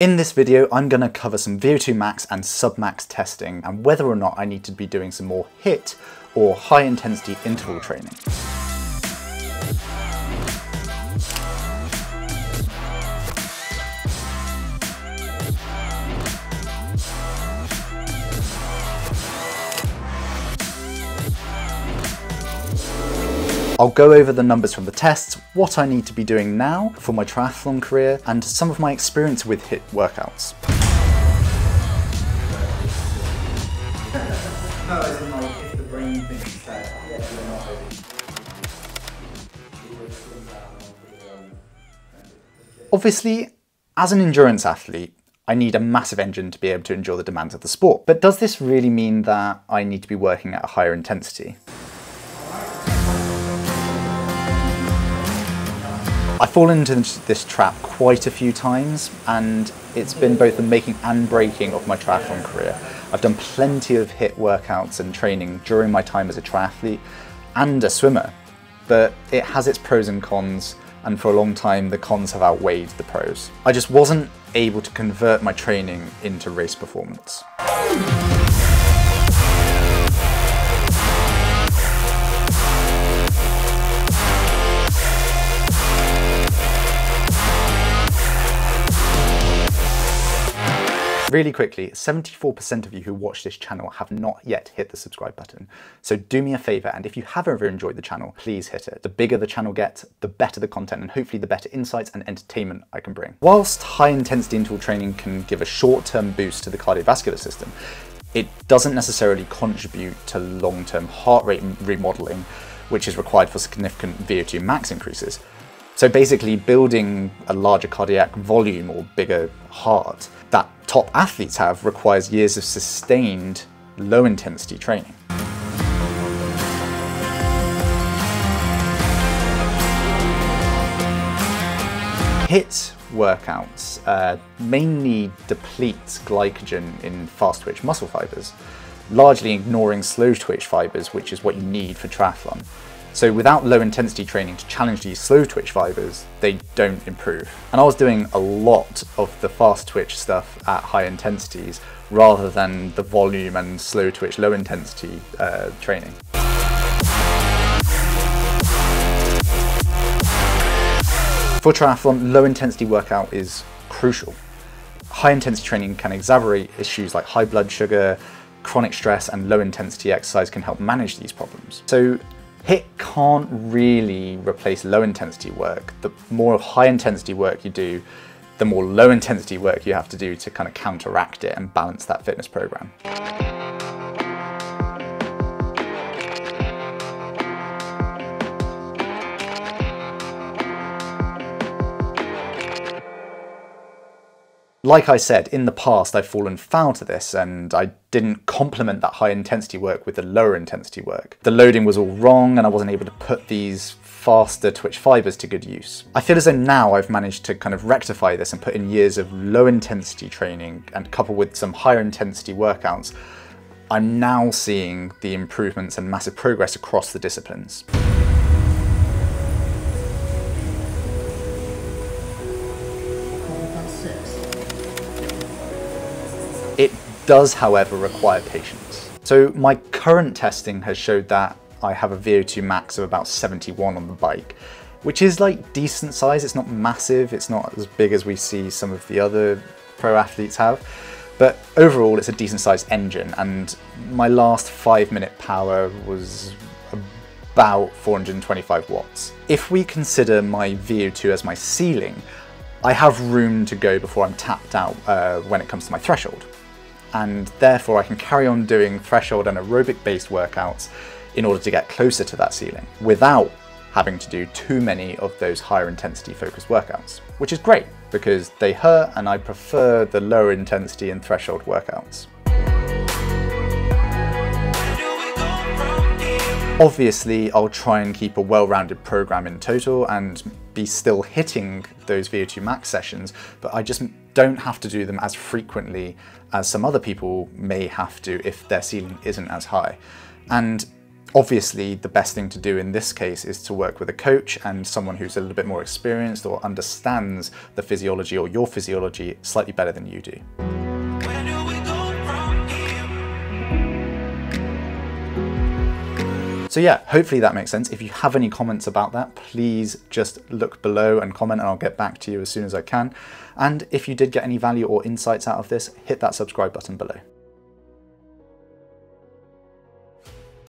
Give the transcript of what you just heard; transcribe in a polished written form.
In this video, I'm going to cover some VO2 max and sub-max testing and whether or not I need to be doing some more HIIT or high intensity interval training. I'll go over the numbers from the tests, what I need to be doing now for my triathlon career, and some of my experience with HIIT workouts. No, as in like if the brain thinks that, yeah, you're not ready. Obviously, as an endurance athlete, I need a massive engine to be able to endure the demands of the sport. But does this really mean that I need to be working at a higher intensity? I've fallen into this trap quite a few times, and it's been both the making and breaking of my triathlon career. I've done plenty of HIIT workouts and training during my time as a triathlete and a swimmer, but it has its pros and cons, and for a long time the cons have outweighed the pros. I just wasn't able to convert my training into race performance. Really quickly, 74% of you who watch this channel have not yet hit the subscribe button. So do me a favor, and if you have ever enjoyed the channel, please hit it. The bigger the channel gets, the better the content, and hopefully the better insights and entertainment I can bring. Whilst high intensity interval training can give a short-term boost to the cardiovascular system, it doesn't necessarily contribute to long-term heart rate remodeling, which is required for significant VO2 max increases. So basically building a larger cardiac volume or bigger heart that top athletes have requires years of sustained low intensity training. HIIT workouts mainly deplete glycogen in fast twitch muscle fibers, largely ignoring slow twitch fibers, which is what you need for triathlon. So without low intensity training to challenge these slow twitch fibers, they don't improve. And I was doing a lot of the fast twitch stuff at high intensities rather than the volume and slow twitch low intensity training. For triathlon, low intensity workout is crucial. High intensity training can exacerbate issues like high blood sugar, chronic stress, and low intensity exercise can help manage these problems. So HIIT can't really replace low intensity work. The more high intensity work you do, the more low intensity work you have to do to kind of counteract it and balance that fitness program. Like I said, in the past I've fallen foul to this and I didn't complement that high intensity work with the lower intensity work. The loading was all wrong and I wasn't able to put these faster twitch fibers to good use. I feel as though now I've managed to kind of rectify this and put in years of low intensity training and coupled with some higher intensity workouts, I'm now seeing the improvements and massive progress across the disciplines. It does, however, require patience. So my current testing has showed that I have a VO2 max of about 71 on the bike, which is like decent size. It's not massive. It's not as big as we see some of the other pro athletes have, but overall it's a decent sized engine. And my last 5-minute power was about 425 watts. If we consider my VO2 as my ceiling, I have room to go before I'm tapped out when it comes to my threshold. And therefore I can carry on doing threshold and aerobic based workouts in order to get closer to that ceiling without having to do too many of those higher intensity focused workouts, which is great because they hurt and I prefer the lower intensity and threshold workouts. Obviously, I'll try and keep a well-rounded program in total and be still hitting those VO2 max sessions, but I just don't have to do them as frequently as some other people may have to if their ceiling isn't as high. And Obviously, the best thing to do in this case is to work with a coach and someone who's a little bit more experienced or understands the physiology or your physiology slightly better than you do. So yeah, hopefully that makes sense. If you have any comments about that, please just look below and comment, and I'll get back to you as soon as I can. And if you did get any value or insights out of this, hit that subscribe button below.